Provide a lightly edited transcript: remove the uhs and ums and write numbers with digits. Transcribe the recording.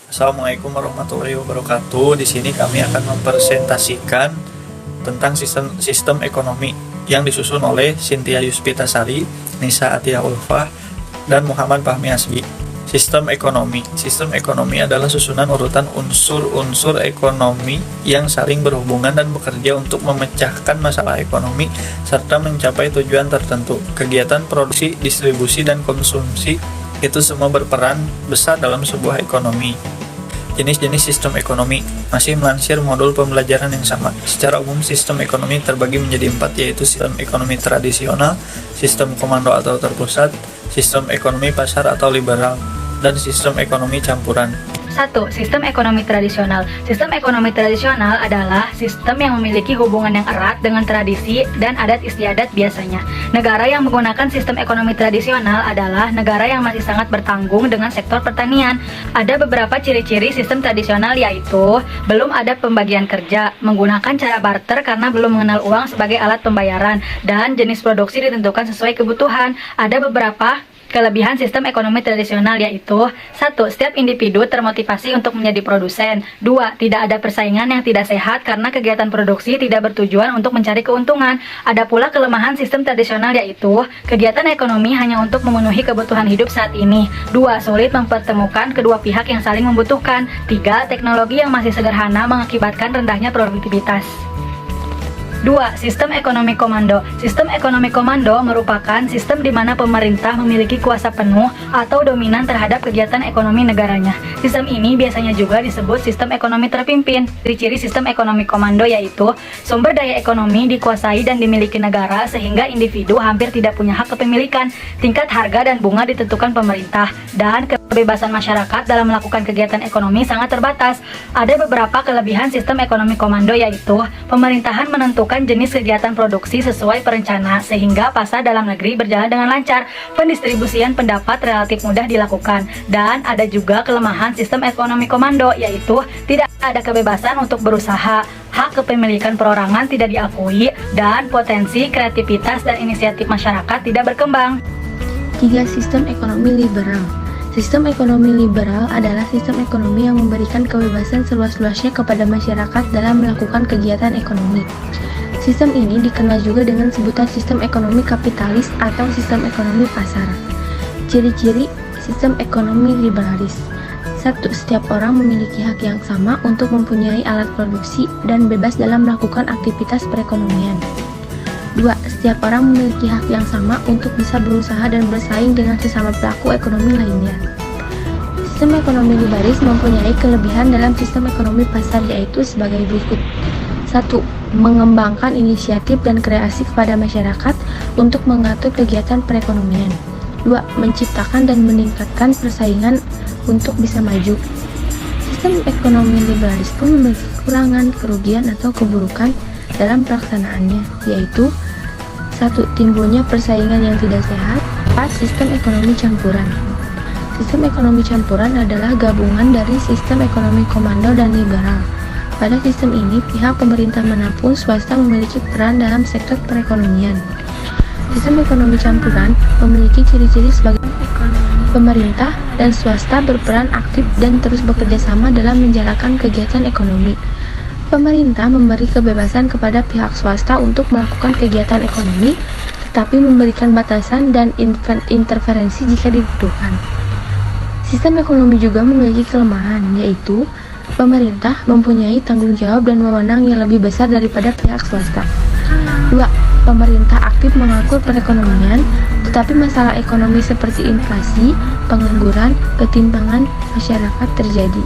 Assalamualaikum warahmatullahi wabarakatuh. Di sini kami akan mempresentasikan tentang sistem ekonomi yang disusun oleh Cynthia Yuspitasari, Nisa Atia Ulfah, dan Muhammad Fahmi Hasbi. Sistem ekonomi adalah susunan urutan unsur-unsur ekonomi yang saling berhubungan dan bekerja untuk memecahkan masalah ekonomi serta mencapai tujuan tertentu. Kegiatan produksi, distribusi, dan konsumsi itu semua berperan besar dalam sebuah ekonomi. Jenis-jenis sistem ekonomi masih melansir modul pembelajaran yang sama. Secara umum, sistem ekonomi terbagi menjadi 4, yaitu sistem ekonomi tradisional, sistem komando atau terpusat, sistem ekonomi pasar atau liberal, dan sistem ekonomi campuran. 1. Sistem ekonomi tradisional. Sistem ekonomi tradisional adalah sistem yang memiliki hubungan yang erat dengan tradisi dan adat istiadat biasanya. Negara yang menggunakan sistem ekonomi tradisional adalah negara yang masih sangat bertanggung dengan sektor pertanian. Ada beberapa ciri-ciri sistem tradisional, yaitu belum ada pembagian kerja, menggunakan cara barter karena belum mengenal uang sebagai alat pembayaran, dan jenis produksi ditentukan sesuai kebutuhan. Ada beberapa kelebihan sistem ekonomi tradisional, yaitu 1. Setiap individu termotivasi untuk menjadi produsen. 2. Tidak ada persaingan yang tidak sehat karena kegiatan produksi tidak bertujuan untuk mencari keuntungan. Ada pula kelemahan sistem tradisional, yaitu kegiatan ekonomi hanya untuk memenuhi kebutuhan hidup saat ini. 2. Sulit mempertemukan kedua pihak yang saling membutuhkan. 3. Teknologi yang masih sederhana mengakibatkan rendahnya produktivitas. 2. Sistem ekonomi komando. Sistem ekonomi komando merupakan sistem di mana pemerintah memiliki kuasa penuh atau dominan terhadap kegiatan ekonomi negaranya. Sistem ini biasanya juga disebut sistem ekonomi terpimpin. Ciri-ciri sistem ekonomi komando yaitu sumber daya ekonomi dikuasai dan dimiliki negara sehingga individu hampir tidak punya hak kepemilikan. Tingkat harga dan bunga ditentukan pemerintah, dan kebebasan masyarakat dalam melakukan kegiatan ekonomi sangat terbatas. Ada beberapa kelebihan sistem ekonomi komando, yaitu pemerintahan menentukan jenis kegiatan produksi sesuai perencana sehingga pasar dalam negeri berjalan dengan lancar. Pendistribusian pendapat relatif mudah dilakukan. Dan ada juga kelemahan sistem ekonomi komando, yaitu tidak ada kebebasan untuk berusaha, hak kepemilikan perorangan tidak diakui, dan potensi kreativitas dan inisiatif masyarakat tidak berkembang. 3. Sistem ekonomi liberal. Sistem ekonomi liberal adalah sistem ekonomi yang memberikan kebebasan seluas-luasnya kepada masyarakat dalam melakukan kegiatan ekonomi. Sistem ini dikenal juga dengan sebutan sistem ekonomi kapitalis atau sistem ekonomi pasar. Ciri-ciri sistem ekonomi liberalis. 1. Setiap orang memiliki hak yang sama untuk mempunyai alat produksi dan bebas dalam melakukan aktivitas perekonomian. 2. Setiap orang memiliki hak yang sama untuk bisa berusaha dan bersaing dengan sesama pelaku ekonomi lainnya. Sistem ekonomi liberalis mempunyai kelebihan dalam sistem ekonomi pasar, yaitu sebagai berikut. 1. Mengembangkan inisiatif dan kreasi kepada masyarakat untuk mengatur kegiatan perekonomian. 2. Menciptakan dan meningkatkan persaingan untuk bisa maju. Sistem ekonomi liberalis pun memiliki kekurangan, kerugian, atau keburukan dalam pelaksanaannya, yaitu 1. Timbulnya persaingan yang tidak sehat. 4. Sistem ekonomi campuran. Sistem ekonomi campuran adalah gabungan dari sistem ekonomi komando dan liberal. Pada sistem ini, pihak pemerintah manapun swasta memiliki peran dalam sektor perekonomian. Sistem ekonomi campuran memiliki ciri-ciri sebagai pemerintah dan swasta berperan aktif dan terus bekerja sama dalam menjalankan kegiatan ekonomi. Pemerintah memberi kebebasan kepada pihak swasta untuk melakukan kegiatan ekonomi, tetapi memberikan batasan dan interferensi jika dibutuhkan. Sistem ekonomi juga memiliki kelemahan, yaitu pemerintah mempunyai tanggung jawab dan wewenang yang lebih besar daripada pihak swasta. 2. Pemerintah aktif mengatur perekonomian, tetapi masalah ekonomi seperti inflasi, pengangguran, ketimpangan masyarakat terjadi.